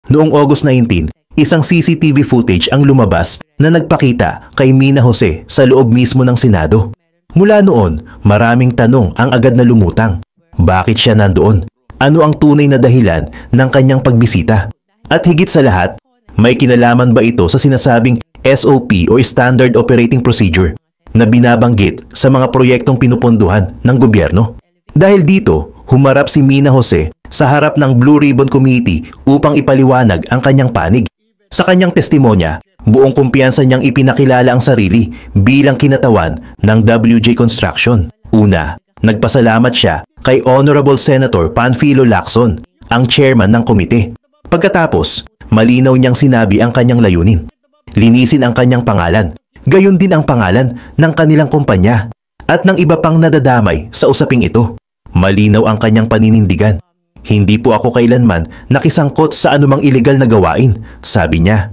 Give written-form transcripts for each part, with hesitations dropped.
Noong August 19, isang CCTV footage ang lumabas na nagpakita kay Mina Jose sa loob mismo ng Senado. Mula noon, maraming tanong ang agad na lumutang. Bakit siya nandoon? Ano ang tunay na dahilan ng kanyang pagbisita? At higit sa lahat, may kinalaman ba ito sa sinasabing SOP o Standard Operating Procedure na binabanggit sa mga proyektong pinupondohan ng gobyerno? Dahil dito, humarap si Mina Jose sa harap ng Blue Ribbon Committee upang ipaliwanag ang kanyang panig. Sa kanyang testimonya, buong kumpiyansa niyang ipinakilala ang sarili bilang kinatawan ng WJ Construction. Una, nagpasalamat siya kay Honorable Senator Panfilo Lacson, ang chairman ng komite. Pagkatapos, malinaw niyang sinabi ang kanyang layunin. Linisin ang kanyang pangalan, gayon din ang pangalan ng kanilang kumpanya at ng iba pang nadadamay sa usaping ito. Malinaw ang kanyang paninindigan. Hindi po ako kailanman nakisangkot sa anumang ilegal na gawain, sabi niya.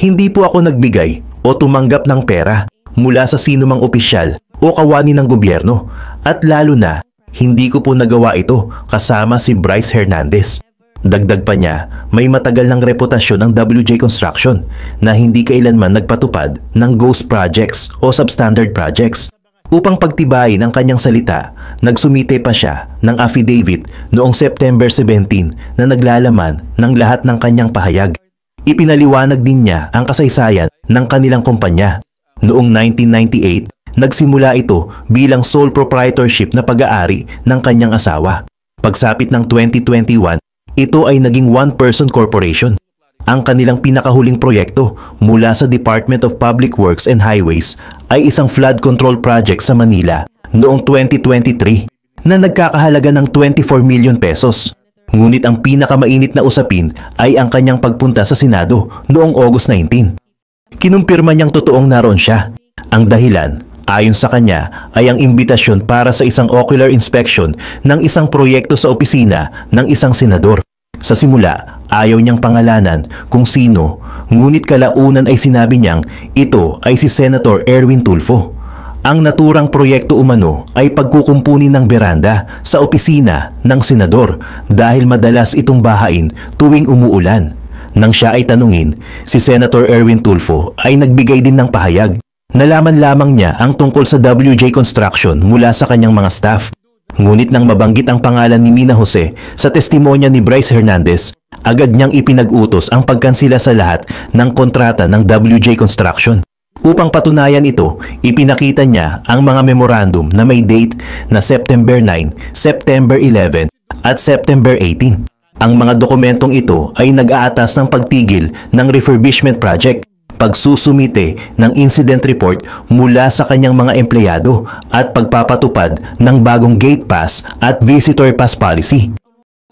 Hindi po ako nagbigay o tumanggap ng pera mula sa sinumang opisyal o kawani ng gobyerno at lalo na hindi ko po nagawa ito kasama si Bryce Hernandez. Dagdag pa niya, may matagal ng reputasyon ng WJ Construction na hindi kailanman nagpatupad ng ghost projects o substandard projects. Upang pagtibayin ang kanyang salita, nagsumite pa siya ng affidavit noong September 17 na naglalaman ng lahat ng kanyang pahayag. Ipinaliwanag din niya ang kasaysayan ng kanilang kumpanya. Noong 1998, nagsimula ito bilang sole proprietorship na pag-aari ng kanyang asawa. Pagsapit ng 2021, ito ay naging one-person corporation. Ang kanilang pinakahuling proyekto mula sa Department of Public Works and Highways ay isang flood control project sa Manila noong 2023 na nagkakahalaga ng 24 million pesos. Ngunit ang pinakamainit na usapin ay ang kanyang pagpunta sa Senado noong August 19. Kinumpirma niyang totoong naroon siya. Ang dahilan, ayon sa kanya, ay ang imbitasyon para sa isang ocular inspection ng isang proyekto sa opisina ng isang senador. Sa simula, ayaw niyang pangalanan kung sino, ngunit kalaunan ay sinabi niyang ito ay si Senator Erwin Tulfo. Ang naturang proyekto umano ay pagkukumpuni ng beranda sa opisina ng senador dahil madalas itong bahain tuwing umuulan. Nang siya ay tanungin, si Senator Erwin Tulfo ay nagbigay din ng pahayag. Nalaman lamang niya ang tungkol sa WJ Construction mula sa kanyang mga staff. Ngunit nang mabanggit ang pangalan ni Mina Jose sa testimonya ni Bryce Hernandez, agad niyang ipinag-utos ang pagkansila sa lahat ng kontrata ng WJ Construction. Upang patunayan ito, ipinakita niya ang mga memorandum na may date na September 9, September 11 at September 18. Ang mga dokumentong ito ay nag-aatas ng pagtigil ng refurbishment project, pagsusumite ng incident report mula sa kanyang mga empleyado at pagpapatupad ng bagong gate pass at visitor pass policy.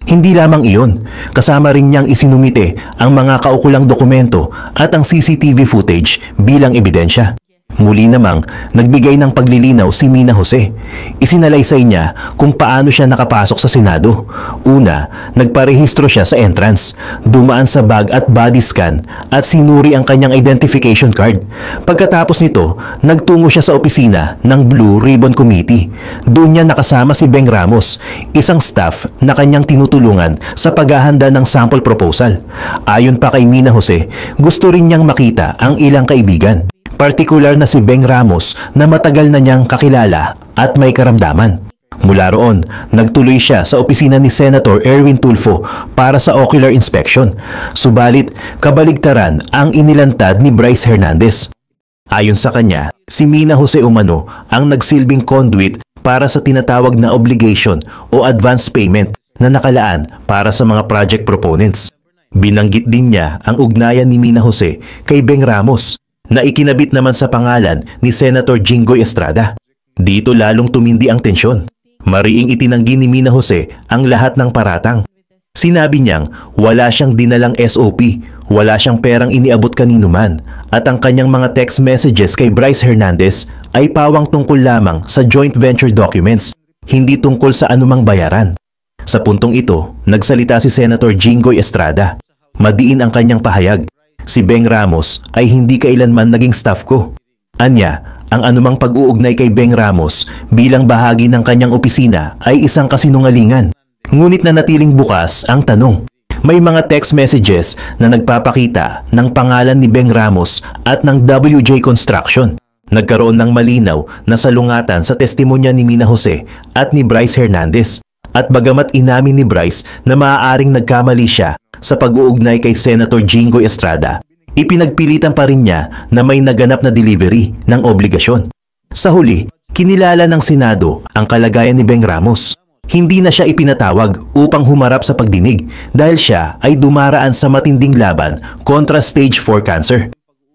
Hindi lamang iyon, kasama rin niyang isinumite ang mga kaukulang dokumento at ang CCTV footage bilang ebidensya. Muli namang nagbigay ng paglilinaw si Mina Jose. Isinalaysay niya kung paano siya nakapasok sa Senado. Una, nagparehistro siya sa entrance, dumaan sa bag at body scan at sinuri ang kanyang identification card. Pagkatapos nito, nagtungo siya sa opisina ng Blue Ribbon Committee. Doon niya nakasama si Beng Ramos, isang staff na kanyang tinutulungan sa paghahanda ng sample proposal. Ayon pa kay Mina Jose, gusto rin niyang makita ang ilang kaibigan. Partikular na si Beng Ramos na matagal na niyang kakilala at may karamdaman. Mula roon, nagtuloy siya sa opisina ni Senator Erwin Tulfo para sa ocular inspection. Subalit, kabaligtaran ang inilantad ni Bryce Hernandez. Ayon sa kanya, si Mina Jose umano ang nagsilbing conduit para sa tinatawag na obligation o advance payment na nakalaan para sa mga project proponents. Binanggit din niya ang ugnayan ni Mina Jose kay Beng Ramos na ikinabit naman sa pangalan ni Senator Jinggoy Estrada. Dito lalong tumindi ang tensyon. Mariing itinanggi ni Mina Jose ang lahat ng paratang. Sinabi niyang wala siyang dinalang SOP, wala siyang perang iniabot kanino man, at ang kanyang mga text messages kay Bryce Hernandez ay pawang tungkol lamang sa joint venture documents, hindi tungkol sa anumang bayaran. Sa puntong ito, nagsalita si Senator Jinggoy Estrada. Madiin ang kanyang pahayag. Si Beng Ramos ay hindi kailanman naging staff ko. Anya, ang anumang pag-uugnay kay Beng Ramos bilang bahagi ng kanyang opisina ay isang kasinungalingan. Ngunit nanatiling bukas ang tanong, May mga text messages na nagpapakita ng pangalan ni Beng Ramos at ng WJ Construction. Nagkaroon ng malinaw na salungatan sa testimonya ni Mina Jose at ni Bryce Hernandez. At bagamat inamin ni Bryce na maaaring nagkamali siya sa pag-uugnay kay Senator Jinggoy Estrada, ipinagpilitan pa rin niya na may naganap na delivery ng obligasyon. Sa huli, kinilala ng Senado ang kalagayan ni Beng Ramos. Hindi na siya ipinatawag upang humarap sa pagdinig dahil siya ay dumaraan sa matinding laban kontra stage 4 cancer.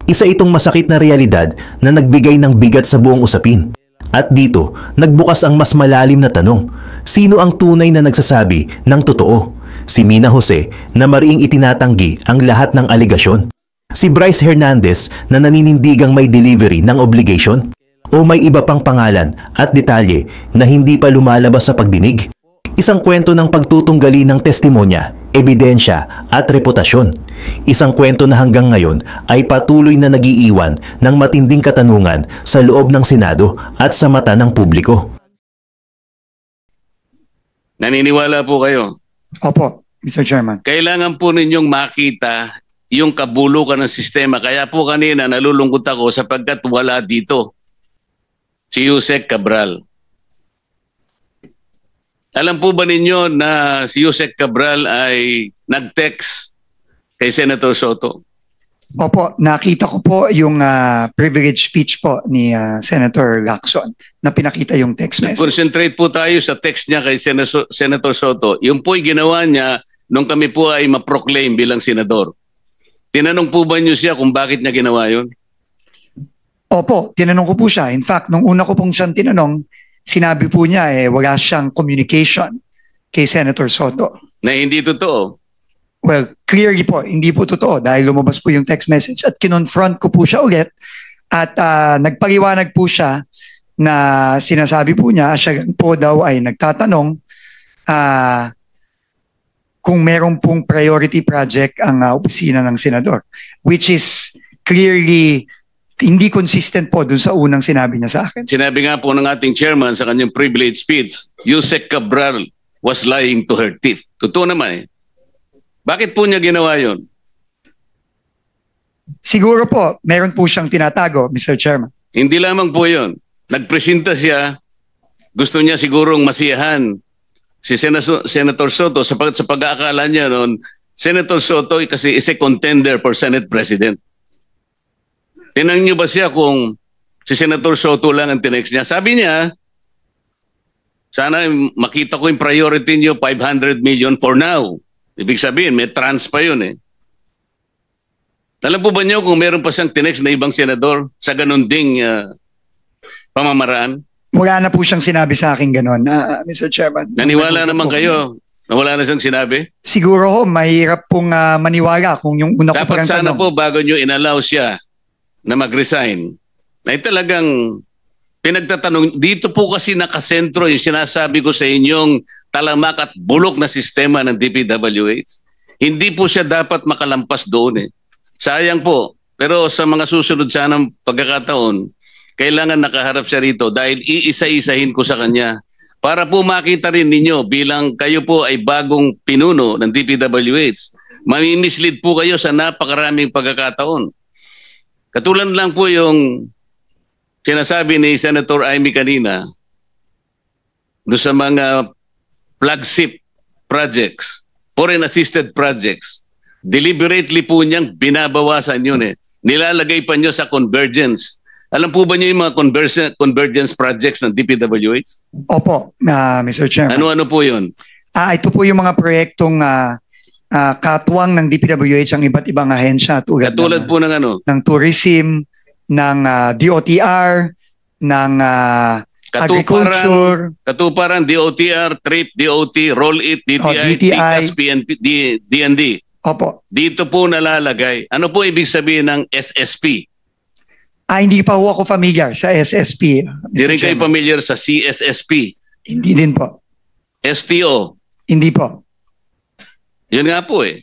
Isa itong masakit na realidad na nagbigay ng bigat sa buong usapin. At dito, nagbukas ang mas malalim na tanong. Sino ang tunay na nagsasabi ng totoo? Si Mina Jose na mariing itinatanggi ang lahat ng aligasyon? Si Bryce Hernandez na naninindigang may delivery ng obligation? O may iba pang pangalan at detalye na hindi pa lumalabas sa pagdinig? Isang kwento ng pagtutunggali ng testimonya, ebidensya at reputasyon. Isang kwento na hanggang ngayon ay patuloy na nagiiwan ng matinding katanungan sa loob ng Senado at sa mata ng publiko. Naniniwala po kayo? Opo, Mr. Chairman. Kailangan po ninyong makita yung kabulukan ng sistema. Kaya po kanina nalulungkot ako sapagkat wala dito si Yusek Cabral. Alam po ba ninyo na si Yusek Cabral ay nag-text kay Senator Soto? Opo, nakita ko po yung privilege speech po ni Senator Lacson na pinakita yung text message. Concentrate po tayo sa text niya kay Senator Soto. Yung po'y ginawa niya nung kami po ay ma-proclaim bilang senador. Tinanong po ba niyo siya kung bakit niya ginawa yun? Opo, tinanong ko po siya. In fact, nung una ko pong siyang tinanong, sinabi po niya wala siyang communication kay Senator Soto. Na hindi totoo. Well, clearly po, hindi po totoo dahil lumabas po yung text message at kinonfront ko po siya ulit at nagpaliwanag po siya na sinasabi po niya, siya po daw ay nagtatanong kung meron pong priority project ang opisina ng senador, which is clearly hindi consistent po dun sa unang sinabi niya sa akin. Sinabi nga po ng ating chairman sa kanyang privilege speech, Yusek Cabral was lying to her teeth. Totoo naman eh. Bakit po niya ginawa yun? Siguro po, meron po siyang tinatago, Mr. Chairman. Hindi lamang po yun. Nagpresenta siya, gusto niya sigurong masiyahan si Senator Soto sa pag-aakala niya noon, Senator Soto kasi is a contender for Senate President. Tinanong niyo ba siya kung si Senator Soto lang ang tinext niya? Sabi niya, sana makita ko yung priority niyo, 500 million for now. Ibig sabihin, may trans pa yun eh. Alam po ba niyo kung meron pa siyang tinext na ibang senador sa ganun ding pamamaraan? Wala na po siyang sinabi sa akin ganun, Mr. Chairman. Naniwala naman kayo na wala na siyang sinabi? Siguro ho, mahirap pong maniwala kung yung una ko dapat parang sana tanong. po bago niyo inallow siya na mag-resign, ay talagang pinagtatanong. Dito po kasi nakasentro yung sinasabi ko sa inyong talamak at bulok na sistema ng DPWH. Hindi po siya dapat makalampas doon eh. Sayang po. Pero sa mga susunod sanang pagkakataon, kailangan nakaharap siya rito dahil iisa-isahin ko sa kanya para po makita rin ninyo bilang kayo po ay bagong pinuno ng DPWH. Mamimislead po kayo sa napakaraming pagkakataon. Katulad lang po yung sinasabi ni Senator Amy kanina do sa mga flagship projects, foreign assisted projects, deliberately po niyang binabawasan yun eh. Nilalagay pa niyo sa convergence. Alam po ba niyo yung mga convergence projects ng DPWH? Opo, Mr. Chairman. Ano-ano po yun? Ito po yung mga proyektong katuwang ng DPWH ang iba't ibang ahensya tulad po ng ano? Ng tourism, ng DOTR, ng agriculture. Katuparan, DOTR, TRIP, DOT, Roll It, DTI, TICAS, PNP, DND. Opo. Dito po nalalagay. Ano po ibig sabihin ng SSP? Hindi pa ho ako familiar sa SSP. Hindi rin kayo familiar sa CSSP? Hindi din po. STO? Hindi po. Yun nga po eh.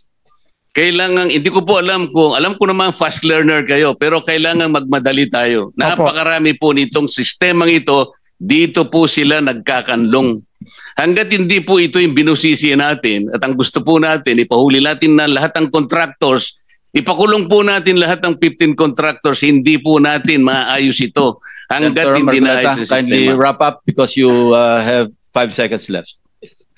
Kailangan, hindi ko po alam ko naman fast learner kayo, pero kailangan magmadali tayo. Napakarami po nitong sistemang ito, dito po sila nagkakanlong. Hanggat hindi po ito yung binusisi natin at ang gusto po natin, ipahuli natin na lahat ng contractors, ipakulong po natin lahat ng 15 contractors, hindi po natin maayos ito hanggat Senator hindi Marcoleta, naayos ang kindly sistema. wrap up because you have 5 seconds left.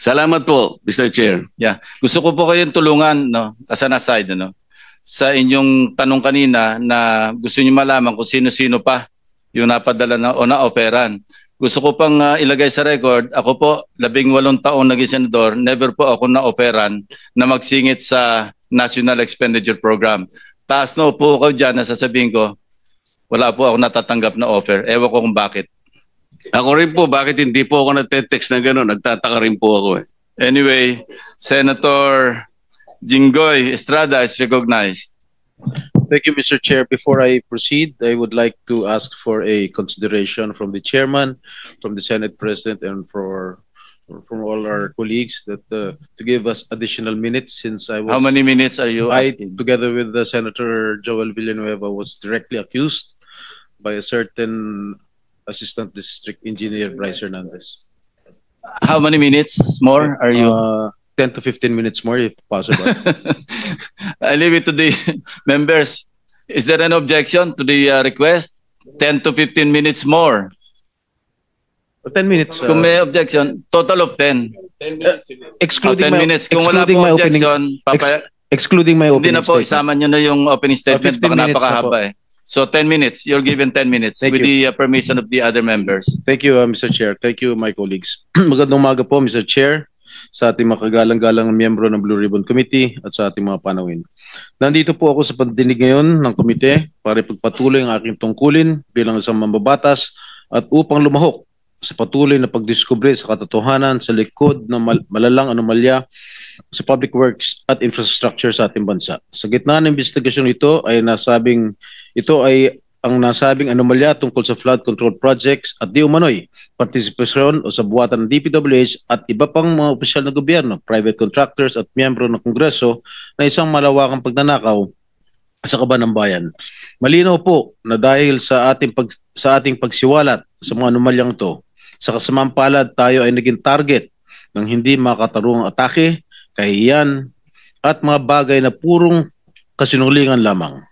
Salamat po, Mr. Chair. Yeah. Gusto ko po kayong tulungan, no, as an aside, no, sa inyong tanong kanina na gusto niyo malaman kung sino-sino pa yung napadala na o na-operan. Gusto ko pang ilagay sa record, ako po, 18 taong naging senador, never po ako na-operan na magsingit sa National Expenditure Program. Taas na po ako dyan na sasabihin ko, wala po ako natatanggap na offer. Ewan ko kung bakit. Ako rin po, bakit hindi po ako nagte-text na gano'n? Nagtataka rin po ako eh. Anyway, Senator Jinggoy Estrada is recognized. Thank you, Mr. Chair. Before I proceed, I would like to ask for a consideration from the chairman, from the Senate President, and from all our colleagues that to give us additional minutes since I was How many minutes are you I, asking? together with the Senator Joel Villanueva, was directly accused by a certain Assistant District Engineer Bryce Hernandez. How many minutes more are you? 10 to 15 minutes more if possible. I leave it to the members. Is there an objection to the request? 10 to 15 minutes more. 10 minutes. Kung may objection, total of 10. 10 excluding my, minutes. Kung wala excluding po my opening, objection, excluding my hindi opening na po, statement. isama nyo na yung opening statement. 15 Baka minutes na napakahaba eh. So 10 minutes. You're given 10 minutes Thank with you. the permission of the other members. Thank you, Mr. Chair. Thank you, my colleagues. Magandang umaga po, Mr. Chair, sa ating mga kagalang-galang miyembro ng Blue Ribbon Committee at sa ating mga panawin. Nandito po ako sa pandinig ngayon ng komite para ipagpatuloy ang aking tungkulin bilang isang mambabatas at upang lumahok sa patuloy na pagdiskubre sa katotohanan sa likod ng malalang anomalya sa public works at infrastructure sa ating bansa. Sa gitna ng investigasyon ito ay ang nasabing anomalya tungkol sa flood control projects at di umano'y partisipasyon o sa buwatan ng DPWH at iba pang mga opisyal na gobyerno, private contractors at miyembro ng Kongreso na isang malawakang pagnanakaw sa kaban ng bayan. Malinaw po na dahil sa ating pagsiwalat sa mga anomalyang ito, sa kasamaang palad tayo ay naging target ng hindi makatarungang atake, kahihiyan at mga bagay na purong kasinungalingan lamang.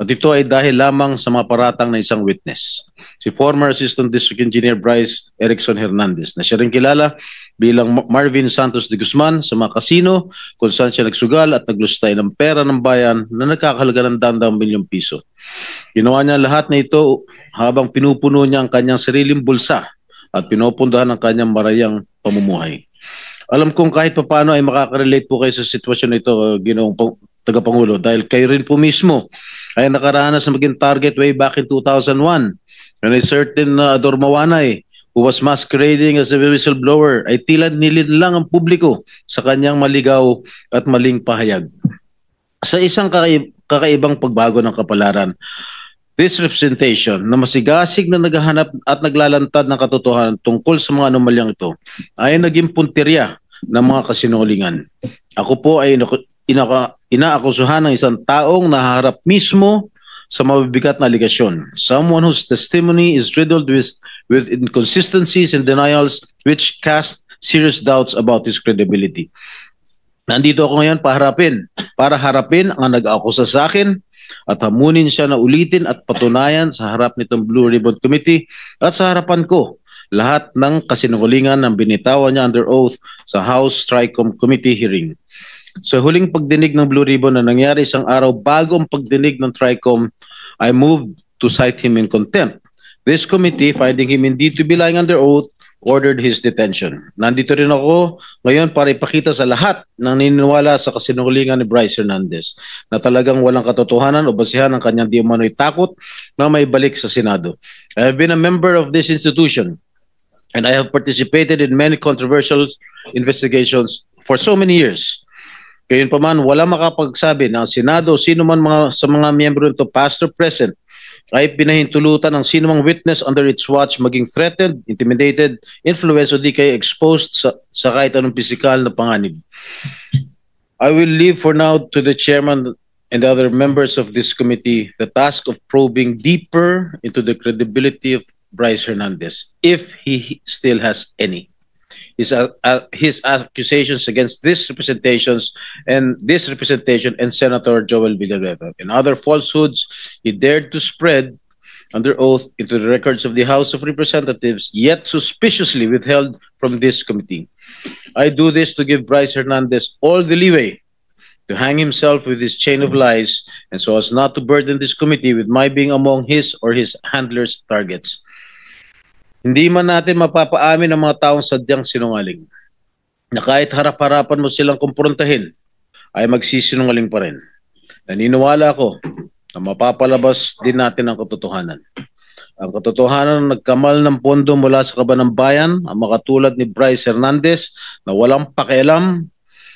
At ito ay dahil lamang sa mga paratang na isang witness, si former Assistant District Engineer Bryce Erickson Hernandez, na siya rin kilala bilang Marvin Santos de Guzman sa mga kasino kung saan siya nagsugal at naglustay ng pera ng bayan na nagkakahalaga ng daang milyong piso. Ginawa niya lahat na ito habang pinupuno niya ang kanyang sariling bulsa at pinupundahan ang kanyang marayang pamumuhay. Alam kong kahit paano ay makaka-relate po kayo sa sitwasyon na ito, Ginoong Tagapangulo, dahil kayo rin po mismo ay nakaranas na maging target way back in 2001 when a certain Ador Mawanay who was masquerading as a whistleblower ay tila nilin lang ang publiko sa kanyang maligaw at maling pahayag. Sa isang kakaibang pagbago ng kapalaran, this representation na masigasig na naghahanap at naglalantad ng katotohanan tungkol sa mga anomalyang ito ay naging punteriya ng mga kasinungalingan. Ako po ay inaakusahan ng isang taong nahaharap mismo sa mabibigat na aligasyon. Someone whose testimony is riddled with inconsistencies and denials which cast serious doubts about his credibility. Nandito ako ngayon para harapin ang nag-akusa sa akin at hamunin siya na ulitin at patunayan sa harap nitong Blue Ribbon Committee at sa harapan ko lahat ng kasinungalingan ng binitawan niya under oath sa House Tricom Committee hearing. Sa huling pagdinig ng Blue Ribbon na nangyari isang araw bago ang pagdinig ng Tricom, I moved to cite him in contempt. This committee, finding him indeed to be lying under oath, ordered his detention. Nandito rin ako ngayon para ipakita sa lahat ng naniniwala sa kasinungalingan ni Bryce Hernandez na talagang walang katotohanan o basihan ang kanyang di umano'y takot na may balik sa Senado. I have been a member of this institution and I have participated in many controversial investigations for so many years. Gayunpaman, wala makapagsabi na ang Senado o sino man sa mga miyembro nito, past or present, ay pinahintulutan ng sino mang witness under its watch maging threatened, intimidated, influenced o di kaya exposed sa kahit anong pisikal na panganib. I will leave for now to the chairman and other members of this committee the task of probing deeper into the credibility of Bryce Hernandez, if he still has any. His accusations against this representation and Senator Joel Villanueva and other falsehoods he dared to spread under oath into the records of the House of Representatives, yet suspiciously withheld from this committee. I do this to give Bryce Hernandez all the leeway to hang himself with his chain of lies, and so as not to burden this committee with my being among his or his handlers' targets. Hindi man natin mapapaamin ang mga taong sadyang sinungaling, na kahit harap-harapan mo silang kumprontahin, ay magsisinungaling pa rin. Naniniwala ako na mapapalabas din natin ang katotohanan. Ang katotohanan na nagkamal ng pondo mula sa kaban ng bayan, ang makatulad ni Bryce Hernandez na walang pakialam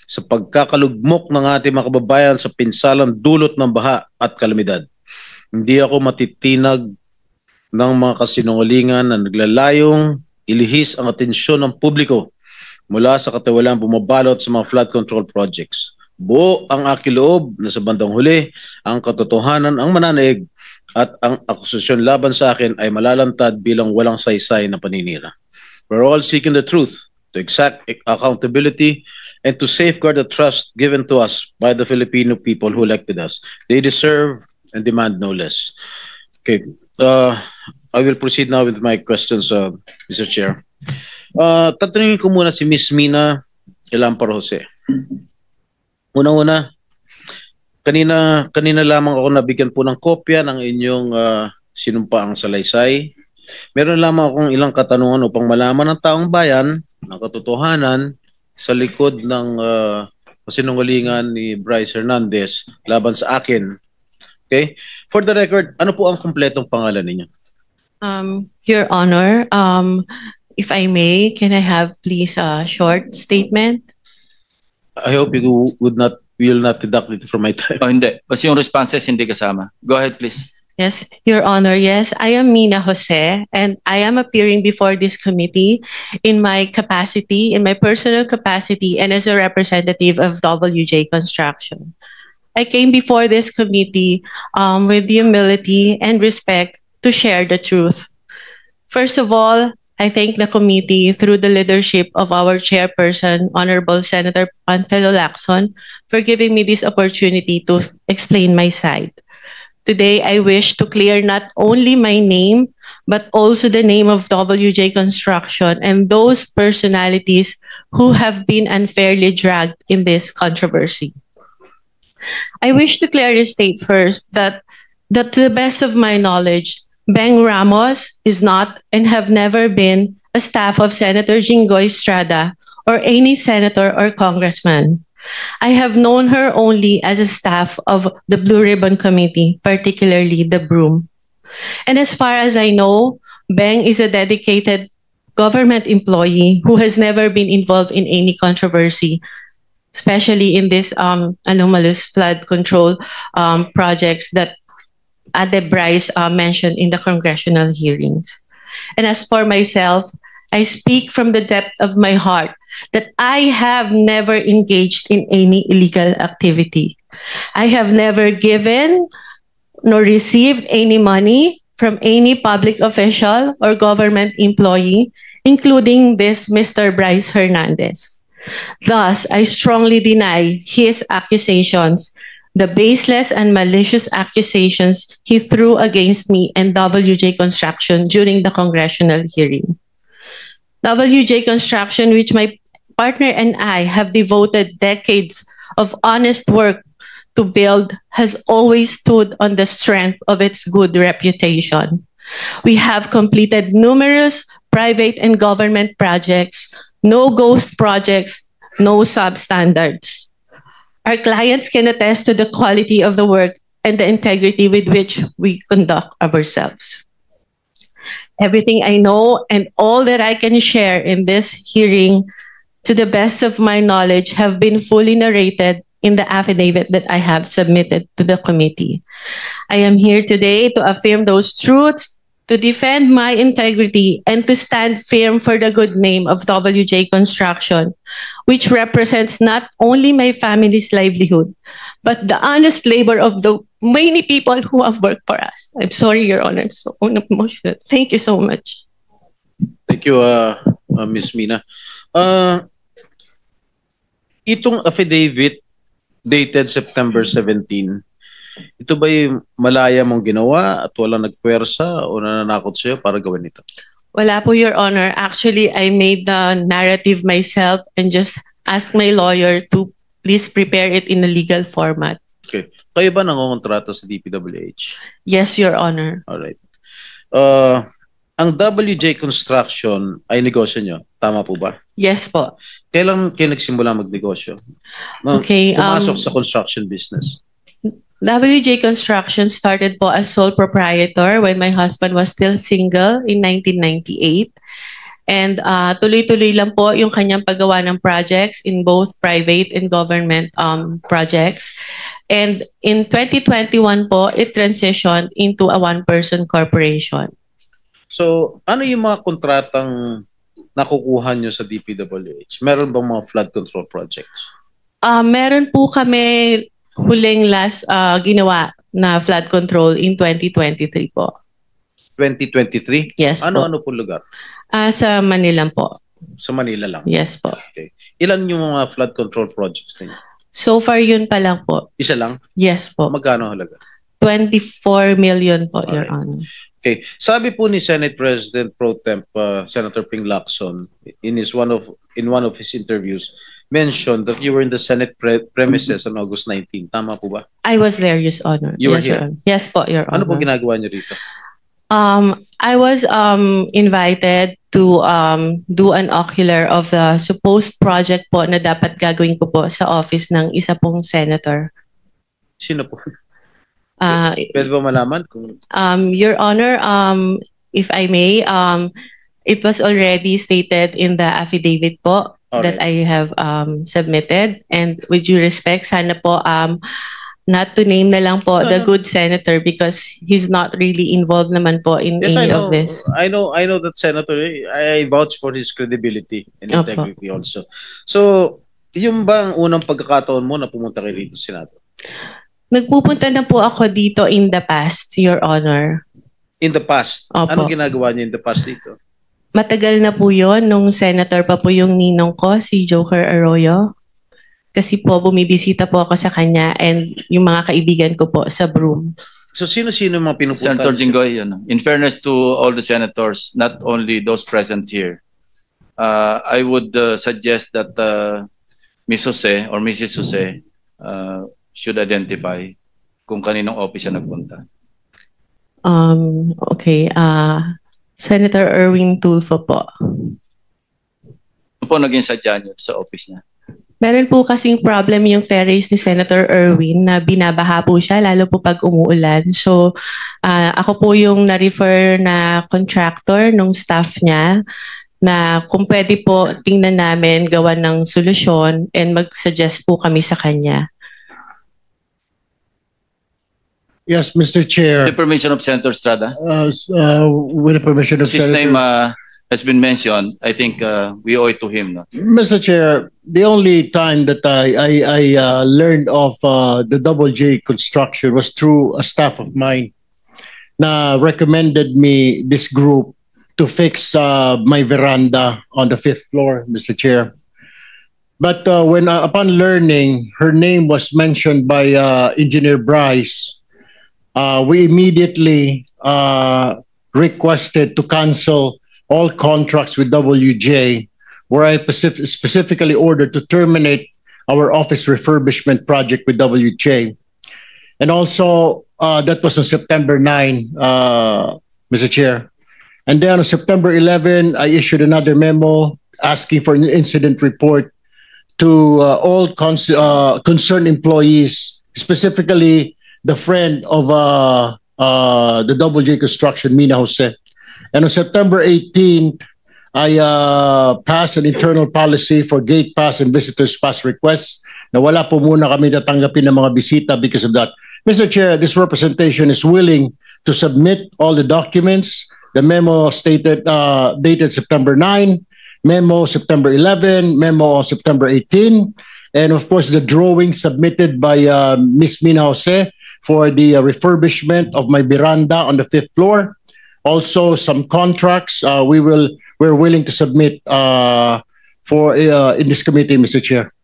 sa pagkakalugmok ng ating mga kababayan sa pinsalang dulot ng baha at kalamidad. Hindi ako matitinag ng mga kasinungalingan na naglalayong ilihis ang atensyon ng publiko mula sa katiwalaan bumabalot sa mga flood control projects. Buo ang aking loob na sa bandang huli, ang katotohanan ang mananaig at ang akusasyon laban sa akin ay malalantad bilang walang saysay na paninira. We're all seeking the truth, to exact accountability, and to safeguard the trust given to us by the Filipino people who elected us. They deserve and demand no less. Okay, I will proceed now with my questions, Mr. Chair. Tatanungin ko muna si Ms. Mina Elampar Jose. Una-una, kanina lamang ako nabigyan po ng kopya ng inyong sinumpaang salaysay. Meron lamang akong ilang katanungan upang malaman ng taong bayan ang katotohanan sa likod ng kasinungalingan ni Bryce Hernandez laban sa akin. Okay? For the record, ano po ang kumpletong pangalan ninyo? Your Honor, if I may, can I have please a short statement? I hope you will not deduct it from my time. Oh, hindi. Kasi yung responses hindi kasama. Go ahead, please. Yes, Your Honor. Yes, I am Mina Jose, and I am appearing before this committee in my personal capacity, and as a representative of WJ Construction. I came before this committee with humility and respect to share the truth. First of all, I thank the committee through the leadership of our chairperson, Honorable Senator Panfilo Lacson, for giving me this opportunity to explain my side. Today, I wish to clear not only my name, but also the name of WJ Construction and those personalities who have been unfairly dragged in this controversy. I wish to clearly state first that to the best of my knowledge, Beng Ramos is not and have never been a staff of Senator Jinggoy Estrada or any senator or congressman. I have known her only as a staff of the Blue Ribbon Committee, particularly the Broom. And as far as I know, Beng is a dedicated government employee who has never been involved in any controversy, especially in this anomalous flood control projects that Ate Bryce mentioned in the congressional hearings. And as for myself, I speak from the depth of my heart that I have never engaged in any illegal activity. I have never given nor received any money from any public official or government employee, including this Mr. Bryce Hernandez. Thus, I strongly deny his accusations, the baseless and malicious accusations he threw against me and WJ Construction during the congressional hearing. WJ Construction, which my partner and I have devoted decades of honest work to build, has always stood on the strength of its good reputation. We have completed numerous private and government projects, no ghost projects, no substandards. Our clients can attest to the quality of the work and the integrity with which we conduct ourselves. Everything I know and all that I can share in this hearing, to the best of my knowledge, have been fully narrated in the affidavit that I have submitted to the committee. I am here today to affirm those truths, to to defend my integrity and to stand firm for the good name of WJ Construction, which represents not only my family's livelihood, but the honest labor of the many people who have worked for us. I'm sorry, Your Honor. So emotional. Thank you so much. Thank you, Ms. Mina. Itong affidavit dated September 17, ito ba'y malaya mong ginawa at walang nagpwersa o nananakot sa'yo para gawin ito? Wala po, Your Honor. Actually, I made the narrative myself and just asked my lawyer to please prepare it in a legal format. Okay. Kayo ba nangongontrata sa DPWH? Yes, Your Honor. Alright. Ang WJ Construction ay negosyo nyo. Tama po ba? Yes po. Kailan kayo nagsimula magnegosyo? Okay, Pumasok sa construction business. WJ Construction started po as sole proprietor when my husband was still single in 1998. And tuloy-tuloy lang po yung kanyang paggawa ng projects in both private and government projects. And in 2021 po, it transitioned into a one-person corporation. So, ano yung mga kontratang nakukuha nyo sa DPWH? Meron bang mga flood control projects? Meron po kami huling last ginawa na flood control in 2023 po. 2023? Yes po. Ano-ano po lugar? Sa Manila po. Sa Manila lang? Yes po. Okay. Ilan yung mga flood control projects ninyo? So far yun pa lang po. Isa lang? Yes po. Magkano halaga? 24 million po, Your Alright. Honor. Okay. Sabi po ni Senate President Pro Temp Senator Ping Lacson in one of his interviews mentioned that you were in the Senate premises on August 19. Tama po ba? I was there, Your Honor. You were yes, Your here? Honor. Yes po, Your Honor. Ano po ginagawa niyo rito? I was invited to do an ocular of the supposed project po na dapat gagawin ko po sa office ng isa pong senator. Sino po? Pwede ba malaman kung... Your Honor, if I may, it was already stated in the affidavit po that I have submitted. And with due respect, sana po not to name na lang po the good senator because he's not really involved naman po in any of this. I know that Senator, I vouch for his credibility and integrity also. So, yung bang unang pagkakataon mo na pumunta kay rito Senado? Nagpupunta na po ako dito in the past, Your Honor. In the past? Opo. Anong ginagawa niyo in the past dito? Matagal na po yun, nung senator pa po yung ninong ko, si Joker Arroyo. Kasi po, bumibisita po ako sa kanya and yung mga kaibigan ko po sa Broome. So, sino-sino mga pinupunta? Senator Jinggoy, in fairness to all the senators, not only those present here, I would suggest that Ms. Jose or Mrs. Jose should identify kung kaninong office siya nagpunta. Okay. Senator Erwin Tulfo po. Ano po naging sadya niyo sa office niya? Meron po kasing problem yung terrace ni Senator Erwin na binabaha po siya, lalo po pag umuulan. So, ako po yung na-refer na contractor nung staff niya na kung pwede po tingnan namin gawa ng solusyon and mag-suggest po kami sa kanya. Yes, Mr. Chair. With the permission of Senator Estrada? With the permission of His name has been mentioned. I think we owe it to him. No? Mr. Chair, the only time that I learned of the Double J construction was through a staff of mine na recommended me this group to fix my veranda on the 5th floor, Mr. Chair. But when upon learning her name was mentioned by Engineer Bryce, we immediately requested to cancel all contracts with WJ, where I specifically ordered to terminate our office refurbishment project with WJ. And also, that was on September 9, Mr. Chair. And then on September 11, I issued another memo asking for an incident report to all concerned employees, specifically the friend of the WJ Construction, Mina Jose. And on September 18th, I passed an internal policy for gate pass and visitors pass requests na wala po muna kami tatanggapin ng mga bisita because of that. Mr. Chair, this representation is willing to submit all the documents The memo stated dated September 9, memo September 11, memo September 18, and of course the drawing submitted by Ms. Mina Jose for the refurbishment of my veranda on the 5th floor. Also, some contracts we're willing to submit for in this committee, Mr. Chair.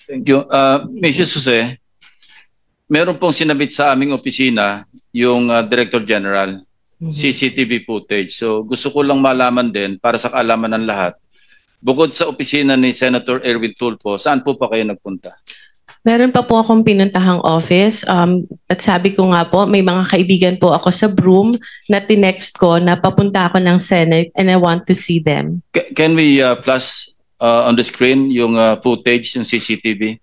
Thank you. Mrs. Jose, meron pong sinabit sa aming opisina yung Director General, CCTV footage. So gusto ko lang malaman din para sa kaalaman ng lahat. Bukod sa opisina ni Senator Erwin Tulfo, saan po pa kayo nagpunta? Meron pa po akong pinuntahang office. At sabi ko nga po, may mga kaibigan po ako sa Broome na tinext ko na papunta ako ng Senate and I want to see them. Can we flash on the screen yung footage, yung CCTV?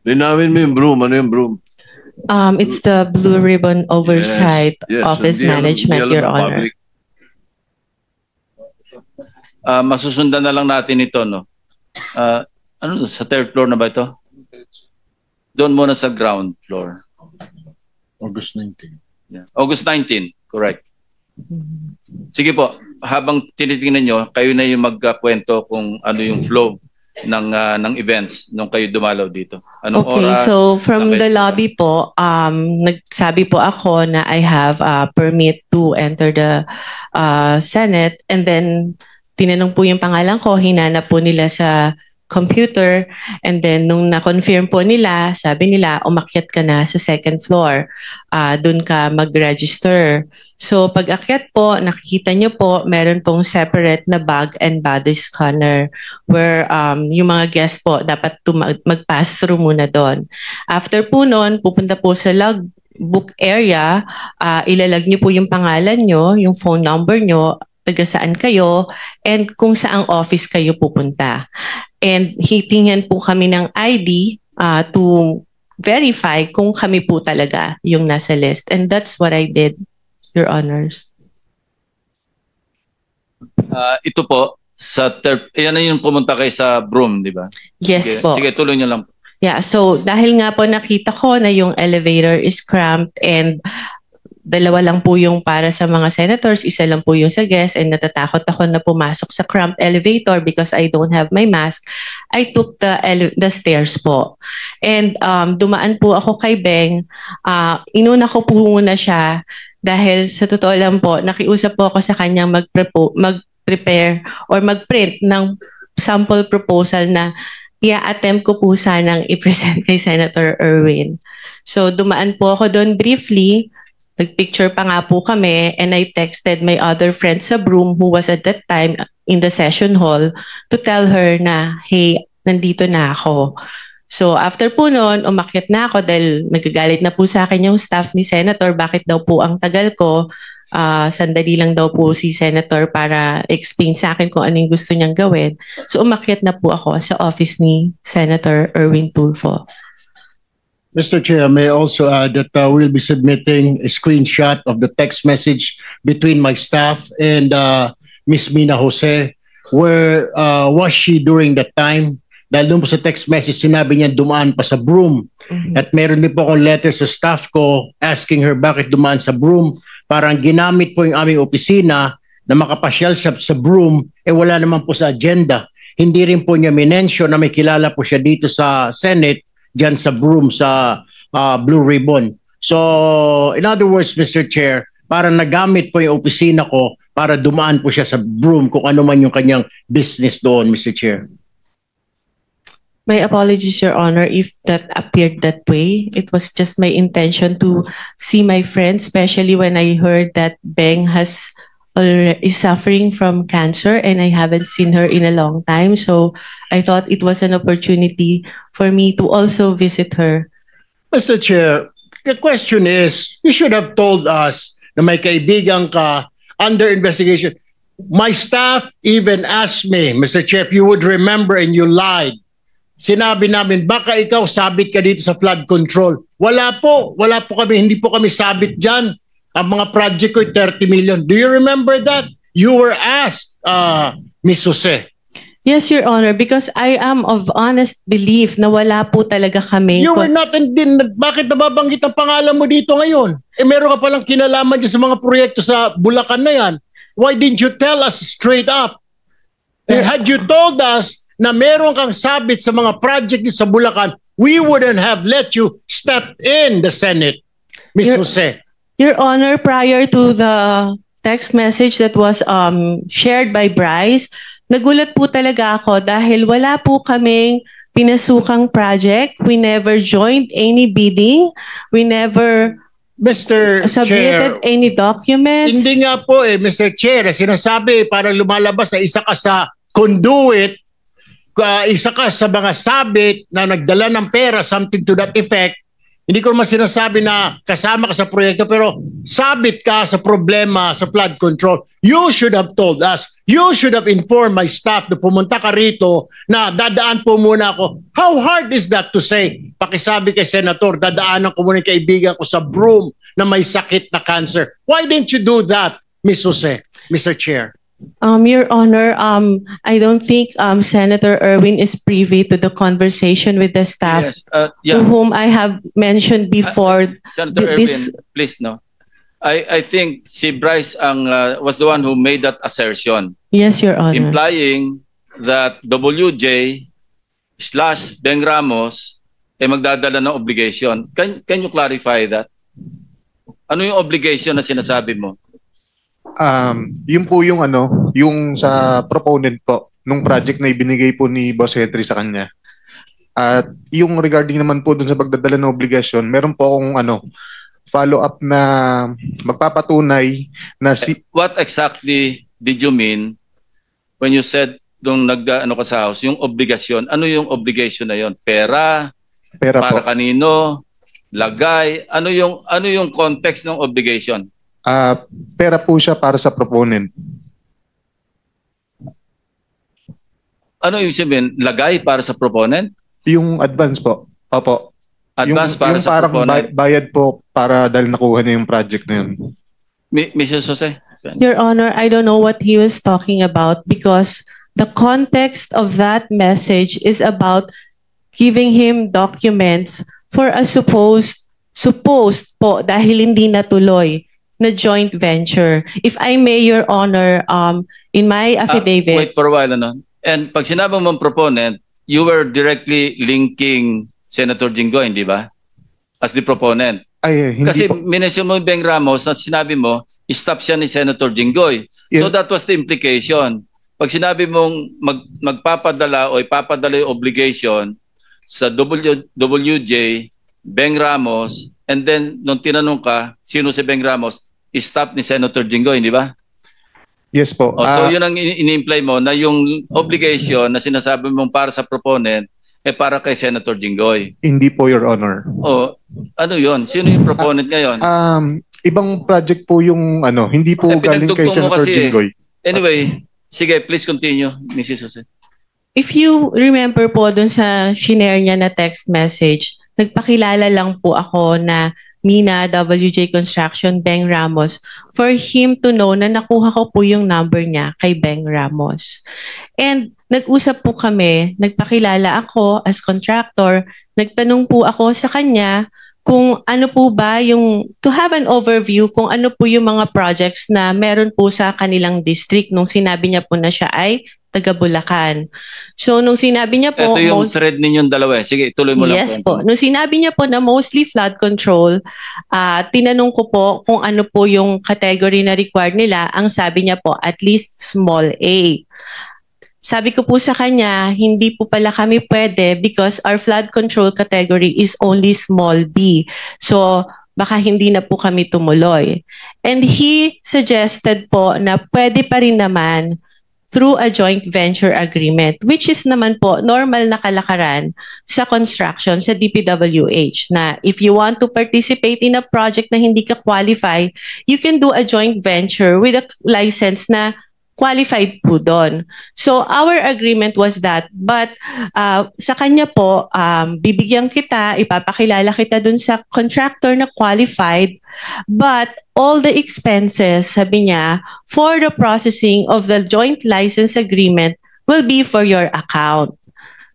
Linawin mo yung Broome. Ano yung Broome? It's the Blue Ribbon Oversight Yes, Office hindi Management, alam Your ng Honor. public. Masusundan na lang natin ito, no? Ano sa third floor na ba ito? Doon muna sa ground floor. August 19. Yeah. August 19, correct. Sige po, habang tinitingnan nyo, kayo na yung magkakwento kung ano yung flow ng events nung kayo dumalaw dito. Anong Okay, oras? so from Okay. the lobby po, nagsabi po ako na I have a permit to enter the Senate, and then tinanong po yung pangalan ko, hinanap po nila sa computer, and then nung na-confirm po nila, sabi nila, umakyat ka na sa second floor, dun ka mag-register. So pag akyat po, nakikita nyo po, meron pong separate na bag and body scanner where yung mga guest po dapat mag-pass through muna doon. After po nun, pupunta po sa logbook area, ilalag nyo po yung pangalan nyo, yung phone number nyo, taga saan kayo, and kung saang office kayo pupunta. And hitingnan po kami ng ID to verify kung kami po talaga yung nasa list. And that's what I did, Your Honors. Ito po, sa third, yan na yung pumunta kayo sa Broome, di ba? Yes Sige, po. sige, tuloy nyo lang. Yeah, so dahil nga po nakita ko na yung elevator is cramped and dalawa lang po yung para sa mga senators, isa lang po yung sa guests, and natatakot ako na pumasok sa cramped elevator because I don't have my mask. I took the stairs po. And dumaan po ako kay Beng. Inuna ko po muna siya dahil sa totoo lang po, nakiusap po ako sa kanyang mag-prepare or mag-print ng sample proposal na i-attempt ko po sanang i-present kay Senator Erwin. So dumaan po ako doon briefly. Nagpicture pa nga po kami, and I texted my other friend sa Broome who was at that time in the session hall to tell her na, hey, nandito na ako. So after po noon, umakyat na ako dahil nagagalit na po sa akin yung staff ni Senator. Bakit daw po ang tagal ko? Sandali lang daw po si Senator para explain sa akin kung ano yung gusto niyang gawin. So umakyat na po ako sa office ni Senator Erwin Tulfo. Mr. Chair, may I also add that we'll be submitting a screenshot of the text message between my staff and Ms. Mina Jose. Where was she during that time? Dahil doon po sa text message, sinabi niya dumaan pa sa Broome. At meron din po akong letter sa staff ko asking her bakit dumaan sa Broome. Parang ginamit po yung aming opisina na makapasyal siya sa Broome, wala naman po sa agenda. Hindi rin po niya minensyon na may kilala po siya dito sa Senate, dyan sa Broome, sa Blue Ribbon. So, in other words, Mr. Chair, parang nagamit po yung opisina ko para dumaan po siya sa Broome kung ano man yung kanyang business doon, Mr. Chair. My apologies, Your Honor, if that appeared that way. It was just my intention to see my friend, especially when I heard that Beng is suffering from cancer and I haven't seen her in a long time. So I thought it was an opportunity for me to also visit her. Mr. Chair, the question is, you should have told us na may kaibigan ka under investigation. My staff even asked me, Mr. Chair, if you would remember and you lied. Sinabi namin, baka ikaw sabit ka dito sa flood control. Wala po kami, hindi po kami sabit dyan. Ang mga project ko, 30 million. Do you remember that? You were asked, Ms. Jose. Yes, Your Honor, because I am of honest belief na wala po talaga kami. You were not bakit nababanggit ang pangalan mo dito ngayon? Eh meron ka palang kinalaman dyan sa mga proyekto sa Bulacan na yan. Why didn't you tell us straight up? Had you told us na meron kang sabit sa mga project sa Bulacan, we wouldn't have let you step in the Senate, Ms. Jose. Your Honor, prior to the text message that was shared by Bryce, nagulat po talaga ako dahil wala po kaming pinasukang project. We never joined any bidding. We never Mr. submitted Chair, any documents. hindi nga po Mr. Chair, sinasabi parang lumalabas na isa ka sa conduit, isa ka sa mga sabit na nagdala ng pera, something to that effect. Hindi ko naman sinasabi na kasama ka sa proyekto, pero sabit ka sa problema sa flood control. You should have told us. You should have informed my staff na pumunta ka rito na dadaan po muna ako. How hard is that to say? Pakisabi kay Senator, dadaanan ko muna yung kaibigan ko sa Broome na may sakit na cancer. Why didn't you do that, Ms. Jose, Mr. Chair? Your Honor, I don't think Senator Erwin is privy to the conversation with the staff Yes, to yeah. whom I have mentioned before. Senator this- Erwin, please no. I think si Bryce was the one who made that assertion, Yes, Your Honor. implying that WJ/Beng Ramos magdadala ng obligation. Can you clarify that? Ano yung obligation na sinasabi mo? Yun po yung yung sa proponent po nung project na ibinigay po ni Boss Henry sa kanya. At yung regarding naman po dun sa pagdadala ng obligasyon, meron po akong follow-up na magpapatunay na What exactly did you mean when you said nung ka sa house, yung obligasyon? Ano yung obligation na yon? Pera para po. kanino? Lagay? Ano yung context ng obligation? Pera po siya para sa proponent. Ano yung sabihin? Lagay para sa proponent? Yung advance po. Opo. Advance para yung sa parang proponent? bayad po para dahil nakuha na yung project na yun. Mrs. Jose? Your Honor, I don't know what he was talking about because the context of that message is about giving him documents for a supposed po dahil hindi natuloy na joint venture. If I may, Your Honor, in my affidavit. Wait for a while. And pag sinabi mong proponent, you were directly linking Senator Jinggoy, di ba? As the proponent. Ay, hindi Kasi po. minention mo yung Beng Ramos na sinabi mo, stop siya ni Senator Jinggoy. Yes. So that was the implication. Pag sinabi mong magpapadala o ipapadala yung obligation sa WJ, Beng Ramos, and then nung tinanong ka, sino si Beng Ramos, stop ni Senator Jinggoy, di ba? Yes po. So yun ang ini-imply mo na yung obligation na sinasabi mong para sa proponent para kay Senator Jinggoy. Hindi po, Your Honor. Ano yun? Sino yung proponent ngayon? Ibang project po yung hindi po galing kay pinagdugtong mo Senator kasi Jinggoy. Anyway, sige, please continue, Mrs. Jose. If you remember po dun sa shinare niya na text message, nagpakilala lang po ako na Mina, WJ Construction, Beng Ramos, for him to know na nakuha ko po yung number niya kay Beng Ramos. And nag-usap po kami, nagpakilala ako as contractor, nagtanong po ako sa kanya kung ano po ba yung, to have an overview kung ano po yung mga projects na meron po sa kanilang district nung sinabi niya po na siya ay taga Bulacan. So nung sinabi niya po... Ito yung thread ninyong dalawa. Sige, tuloy mo lang. Yes po. Nung sinabi niya po na mostly flood control, tinanong ko po kung ano po yung category na required nila. Ang sabi niya po, at least small A. Sabi ko po sa kanya, hindi po pala kami pwede because our flood control category is only small B. So baka hindi na po kami tumuloy. And he suggested po na pwede pa rin naman through a joint venture agreement, which is naman po normal na kalakaran sa construction sa DPWH na if you want to participate in a project na hindi ka qualify, you can do a joint venture with a license na qualified po doon. So our agreement was that, but sa kanya po, bibigyan kita, ipapakilala kita doon sa contractor na qualified, but all the expenses, sabi niya, for the processing of the joint license agreement will be for your account.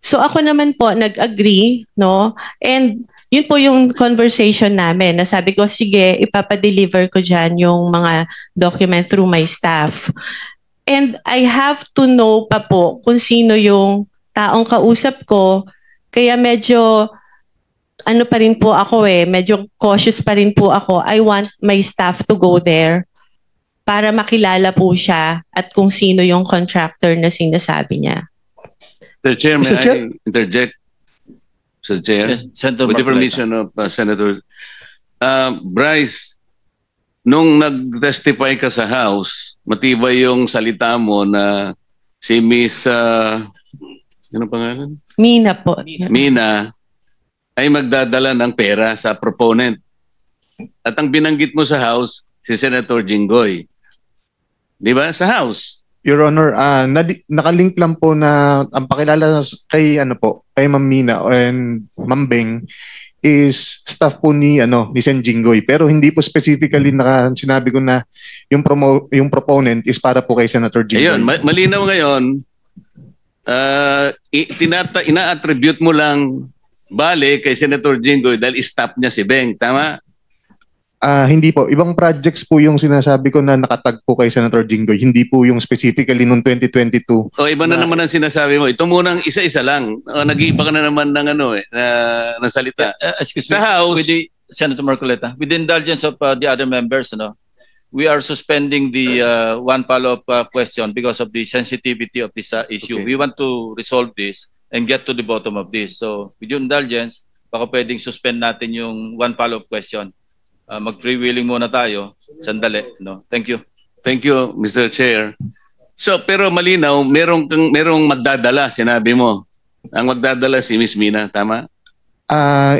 So ako naman po nag-agree, no? And yun po yung conversation namin. Nasabi ko, sige, ipapadeliver ko dyan yung mga document through my staff. And I have to know pa po kung sino yung taong kausap ko. Kaya medyo, ano pa rin po ako medyo cautious pa rin po ako. I want my staff to go there para makilala po siya at kung sino yung contractor na sinasabi niya. Mr. Chair, may Mr. Chair? I interject? Mr. Chair? Yes, Senator With the Marcoleta. permission of Senator. Bryce, nung nag-testify ka sa House, matibay yung salita mo na si Miss, ano pangalan? Mina po. Mina, ay magdadala ng pera sa proponent. At ang binanggit mo sa House, si Senator Jinggoy. Di ba? Sa House. Your Honor, nakalink lang po na ang pakilala kay kay Ma'am Mina and Ma'am Beng is staff po ni Sen Jinggoy, pero hindi po specifically sinabi ko na yung proponent is para po kay Senator Jinggoy. Ayun, malinaw ngayon. Ina-attribute mo lang bale kay Senator Jinggoy dahil staff niya si Beng, tama? Hindi po. Ibang projects po yung sinasabi ko na nakatag po kay Senator Jinggoy. Hindi po yung specifically noong 2022. O iba na naman ang sinasabi mo. Ito munang isa-isa lang. Nag-iiba ka na naman ng ng salita. Excuse Sa me, House, with Senator Marcoleta, with the indulgence of the other members, we are suspending the one follow-up question because of the sensitivity of this issue. Okay. We want to resolve this and get to the bottom of this. So, with your indulgence, baka pwedeng suspend natin yung one follow-up question. Mag-freewheeling muna tayo. Sandali. Thank you. Thank you, Mr. Chair. So, pero malinaw, merong magdadala, sinabi mo. Ang magdadala si Miss Mina, tama?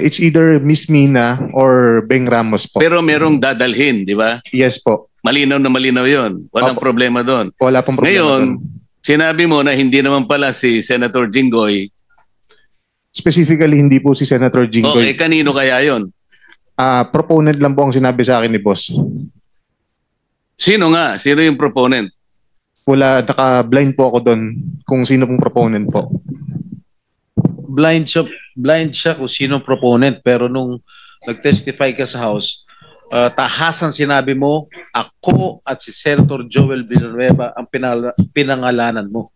It's either Miss Mina or Beng Ramos po. Pero merong dadalhin, di ba? Yes po. Malinaw na malinaw yon. Walang Opo. problema doon. Wala pong problema. Ngayon, doon. sinabi mo na hindi naman pala si Senator Jinggoy. Specifically, hindi po si Senator Jinggoy. Kanino kaya yon? Proponent lang po ang sinabi sa akin ni boss. Sino nga? Sino yung proponent? Wala, naka-blind po ako doon kung sino pong proponent po. Blind siya kung sino proponent, pero nung nag-testify ka sa House, tahasan sinabi mo, ako at si Senator Joel Villanueva ang pinangalanan mo.